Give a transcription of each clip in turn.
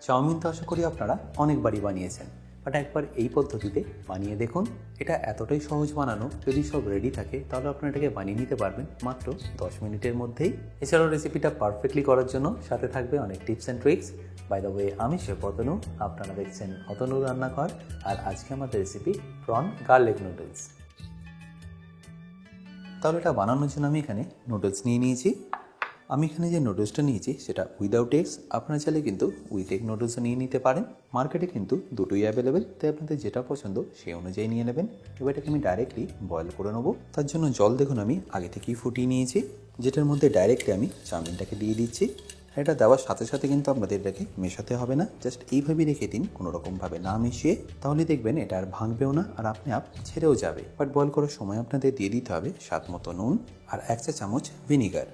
Chowmein তো আশা করি আপনারা অনেকবারই বানিয়েছেন, বাট একবার এই পদ্ধতিতে বানিয়ে দেখুন। এটা এতটাই সহজ বানানো, যদি সব রেডি থাকে তাহলে আপনারা এটাকে বানিয়ে নিতে পারবেন মাত্র 10 মিনিটের মধ্যেই। এছাড়াও রেসিপিটা পারফেক্টলি করার জন্য সাথে থাকবে অনেক tips and tricks. By the way, আমি শেফ অতনু, আপনারা দেখছেন অতনুর রান্নাঘর। আর আজকে আমাদের রেসিপি প্রন গার্লিক নুডলস। তাহলে এটা বানানোর জন্য আমি এখানে নুডলস নিয়ে নিয়েছি। আমি এখানে যে নুডলসটা নিয়েছি সেটা উইদাউট এগস। আপনারা চাইলে কিন্তু উইথ এগ নুডলসও নিয়ে নিতে পারেন। মার্কেটে কিন্তু দুটোই অ্যাভেলেবেল, তাই আপনাদের যেটা পছন্দ সেই অনুযায়ী নিয়ে নেবেন। এবার এটাকে আমি ডাইরেক্টলি বয়েল করে নেবো। তার জন্য জল দেখুন আমি আগে থেকেই ফুটিয়ে নিয়েছি, যেটার মধ্যে ডাইরেক্টলি আমি চাউমিনটাকে দিয়ে দিচ্ছি। এটা দেওয়ার সাথে সাথে কিন্তু আপনাদের এটাকে মেশাতে হবে না, জাস্ট এইভাবেই রেখে দিন, কোনোরকমভাবে না মিশিয়ে। তাহলে দেখবেন এটা আর ভাঙবেও না আর আপনি ছেড়েও যাবে। বাট বয়েল করার সময় আপনাদের দিয়ে দিতে হবে স্বাদ মতো নুন আর 1 চা চামচ ভিনিগার।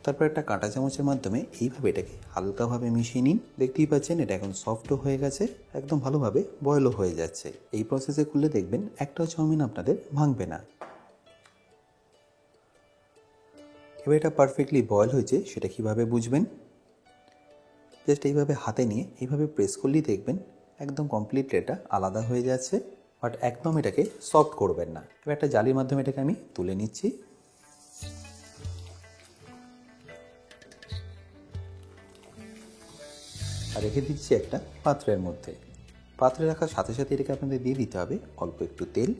তারপর একটা কাঁটা চামচের মাধ্যমে এইভাবে এটাকে হালকাভাবে মিশিয়ে নিন। দেখতেই পাচ্ছেন এটা এখন সফটও হয়ে গেছে, একদম ভালোভাবে বয়েলও হয়ে যাচ্ছে। এই প্রসেসে করলে দেখবেন একটাও চাউমিন আপনাদের ভাঙবে না। এবার এটা পারফেক্টলি বয়েল হয়েছে সেটা কিভাবে বুঝবেন? জাস্ট এইভাবে হাতে নিয়ে এইভাবে প্রেস করলেই দেখবেন একদম কমপ্লিটলি এটা আলাদা হয়ে যাচ্ছে। বাট একদম এটাকে সফট করবেন না। এবার একটা জালির মাধ্যমে এটাকে আমি তুলে নিচ্ছি। আর রেখে দিচ্ছি একটা পাত্রের মধ্যে। পাত্রে রাখার সাথে সাথে এটাকে আপনাদের দিয়ে দিতে হবে অল্প একটু তেল।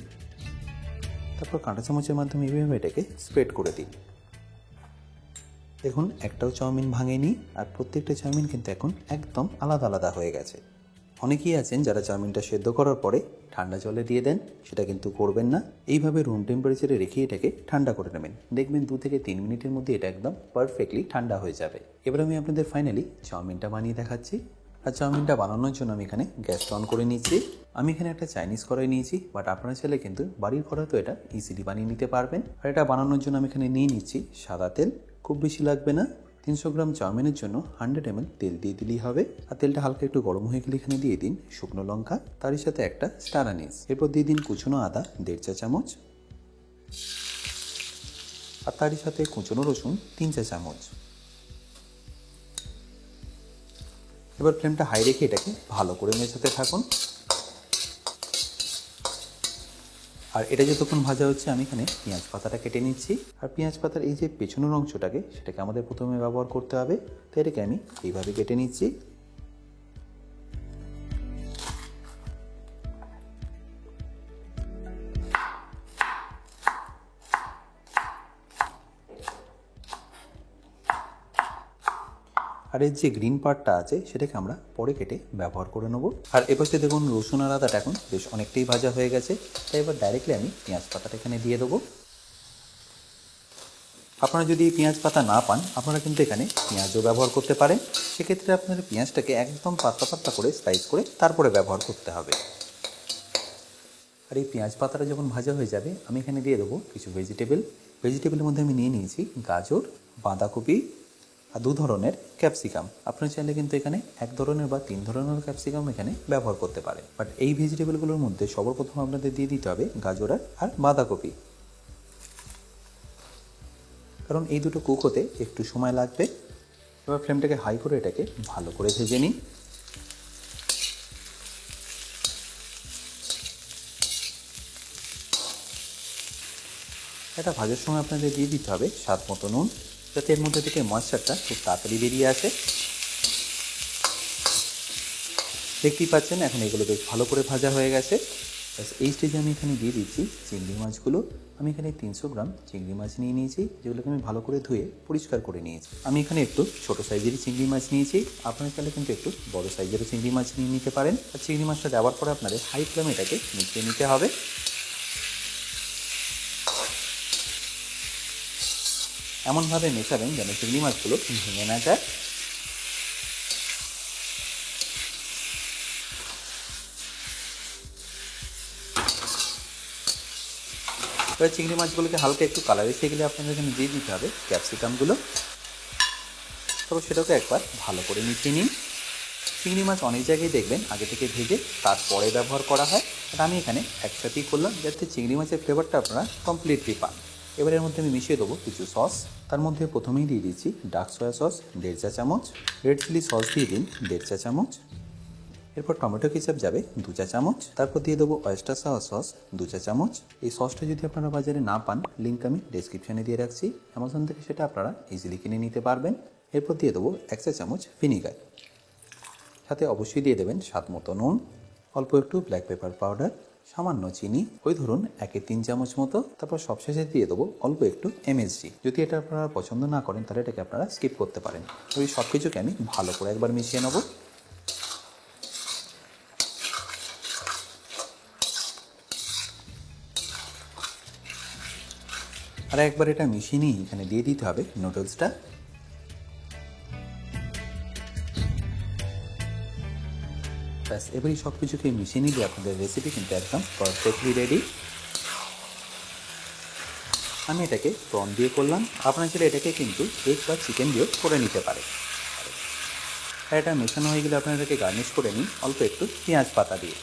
তারপর কাঁটা চামচের মাধ্যমে এইভাবে এটাকে স্প্রেড করে দিন। দেখুন একটাও চাউমিন ভাঙেনি, আর প্রত্যেকটা চাউমিন কিন্তু এখন একদম আলাদা আলাদা হয়ে গেছে। অনেকেই আছেন যারা চাউমিনটা সেদ্ধ করার পরে ঠান্ডা জলে দিয়ে দেন, সেটা কিন্তু করবেন না। এইভাবে রুম টেম্পারেচারে রেখে এটাকে ঠান্ডা করে নেবেন। দেখবেন 2 থেকে 3 মিনিটের মধ্যে এটা একদম পারফেক্টলি ঠান্ডা হয়ে যাবে। এবার আমি আপনাদের ফাইনালি চাউমিনটা বানিয়ে দেখাচ্ছি। আর চাউমিনটা বানানোর জন্য আমি এখানে গ্যাসটা অন করে নিচ্ছি। আমি এখানে একটা চাইনিজ কড়াই নিয়েছি, বাট আপনারা চাইলে কিন্তু বাড়ির কড়াই তো এটা ইজিলি বানিয়ে নিতে পারবেন। আর এটা বানানোর জন্য আমি এখানে নিয়ে নিচ্ছি সাদা তেল। খুব বেশি লাগবে না, 300 গ্রাম চাউমিনের জন্য 100 ml তেল দিয়ে দিলেই হবে। আর তেলটা হালকা একটু গরম হয়ে গেলে এখানে দিয়ে দিন শুকনো লঙ্কা, তারই সাথে একটা স্টার আনিস। এরপর দিয়ে দিন কুচনো আদা 1.5 চা চামচ, আর তারই সাথে কুচনো রসুন 3 চা চামচ। এবার ফ্লেমটা হাই রেখে এটাকে ভালো করে মেশাতে থাকুন। আর এটা যতক্ষণ ভাজা হচ্ছে আমি এখানে পেঁয়াজ পাতাটা কেটে নিচ্ছি। আর পেঁয়াজ পাতার এই যে পেছনের অংশটাকে সেটাকে আমাদের প্রথমে ব্যবহার করতে হবে, তাই এটাকে আমি এইভাবে কেটে নিচ্ছি। আর এর যে গ্রিন পার্টটা আছে সেটাকে আমরা পরে কেটে ব্যবহার করে নেবো। আর এপাশে দেখুন রসুন আর আদাটা এখন বেশ অনেকটাই ভাজা হয়ে গেছে, তাই এবার ডাইরেক্টলি আমি পেঁয়াজ পাতাটা এখানে দিয়ে দেবো। আপনারা যদি পেঁয়াজ পাতা না পান আপনারা কিন্তু এখানে পেঁয়াজও ব্যবহার করতে পারেন। সেক্ষেত্রে আপনার পেঁয়াজটাকে একদম পাতলা পাতলা করে স্লাইস করে তারপরে ব্যবহার করতে হবে। আর এই পেঁয়াজ পাতাটা যখন ভাজা হয়ে যাবে আমি এখানে দিয়ে দেবো কিছু ভেজিটেবলের মধ্যে আমি নিয়ে নিয়েছি গাজর, বাঁধাকপি আর 2 ধরনের ক্যাপসিকাম। আপনারা চাইলে কিন্তু এখানে 1 ধরনের বা 3 ধরনের ক্যাপসিকাম এখানে ব্যবহার করতে পারেন। বাট এই ভেজিটেবলগুলোর মধ্যে সর্বপ্রথম আপনাদের দিয়ে দিতে হবে গাজর আর বাঁধাকপি, কারণ এই দুটো কুক হতে একটু সময় লাগবে। এবার ফ্লেমটাকে হাই করে এটাকে ভালো করে ভেজে নিন। এটা ভাজার সময় আপনাদের দিয়ে দিতে হবে স্বাদ মতো নুন, যাতে এর মধ্যে থেকে ময়েশ্চারটা খুব তাড়াতাড়ি বেরিয়ে আসে। দেখতেই পাচ্ছেন এখন এগুলো বেশ ভালো করে ভাজা হয়ে গেছে। এই স্টেজে আমি এখানে দিয়ে দিচ্ছি চিংড়ি মাছগুলো। আমি এখানে 300 গ্রাম চিংড়ি মাছ নিয়ে নিয়েছি, যেগুলোকে আমি ভালো করে ধুয়ে পরিষ্কার করে নিয়েছি। আমি এখানে একটু ছোটো সাইজেরই চিংড়ি মাছ নিয়েছি, আপনারা চাইলে কিন্তু একটু বড়ো সাইজেরও চিংড়ি মাছ নিয়ে নিতে পারেন। আর চিংড়ি মাছটা দেওয়ার পরে আপনাদের হাই ফ্লেমে এটাকে মিশিয়ে নিতে হবে। এমনভাবে মেশাবেন যেন চিংড়ি মাছগুলো ভেঙে না যায়। এবার চিংড়ি মাছগুলোকে হালকা একটু কালার এসে গেলে আপনাদের এখানে দিয়ে দিতে হবে ক্যাপসিকামগুলো। তবে সেটাকে একবার ভালো করে মিশিয়ে নিন। চিংড়ি মাছ অনেক জায়গায় দেখবেন আগে থেকে ভেজে তারপরে ব্যবহার করা হয়, আর আমি এখানে একসাথেই করলাম যাতে চিংড়ি মাছের ফ্লেভারটা আপনারা কমপ্লিটলি পান। এবার এর মধ্যে আমি মিশিয়ে দেবো কিছু সস। তার মধ্যে প্রথমেই দিয়ে দিচ্ছি ডার্ক সয়া সস 1.5 চা চামচ, রেড চিলি সস দিয়ে দিন 1.5 চা চামচ, এরপর টমেটো কেচাপ যাবে 2 চা চামচ, তারপর দিয়ে দেবো অয়েস্টার সয়া সস 2 চা চামচ। এই সসটা যদি আপনারা বাজারে না পান, লিঙ্ক আমি ডেসক্রিপশানে দিয়ে রাখছি, অ্যামাজন থেকে সেটা আপনারা ইজিলি কিনে নিতে পারবেন। এরপর দিয়ে দেবো 1 চা চামচ ভিনিগার, সাথে অবশ্যই দিয়ে দেবেন স্বাদ মতো নুন, অল্প একটু ব্ল্যাক পেপার পাউডার, সামান্য চিনি, ওই ধরুন 1-3 চামচ মতো। তারপর সবশেষে দিয়ে দেবো অল্প একটু এমএসজি। যদি এটা আপনারা পছন্দ না করেন তাহলে এটাকে আপনারা স্কিপ করতে পারেন। ওই সব কিছুকে আমি ভালো করে একবার মিশিয়ে নেবো। আর একবার এটা মিশিয়ে নিয়ে এখানে দিয়ে দিতে হবে নুডলসটা। ব্যাস, এবারই সব কিছুকে মিশিয়ে নিলে আপনাদের রেসিপি কিন্তু একদম পারফেক্টলি রেডি। আমি এটাকে প্রন দিয়ে করলাম, আপনারা চাইলে এটাকে কিন্তু এগ বা চিকেন দিয়েও করে নিতে পারে। আর এটা মেশানো হয়ে গেলে আপনারা এটাকে গার্নিশ করে নিন অল্প একটু পেঁয়াজ পাতা দিয়ে।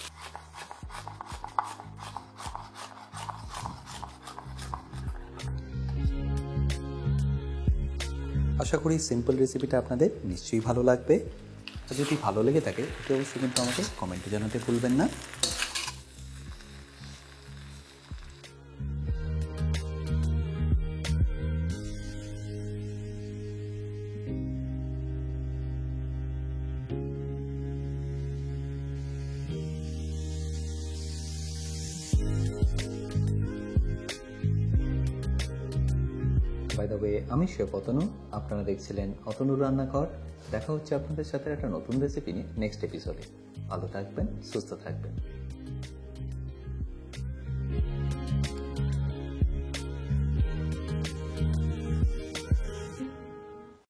আশা করি সিম্পল রেসিপিটা আপনাদের নিশ্চয়ই ভালো লাগবে। আর যদি ভালো লেগে থাকে এটা অবশ্যই কিন্তু আমাকে কমেন্টে জানাতে ভুলবেন না। বাই দ্য ওয়ে, আমি শেফ অতনু, আপনারা দেখছিলেন অতনুর রান্নাঘর। দেখা হচ্ছে আপনাদের সাথে একটা নতুন রেসিপি নিয়ে নেক্সট এপিসোডে। ভালো থাকবেন, সুস্থ থাকবেন।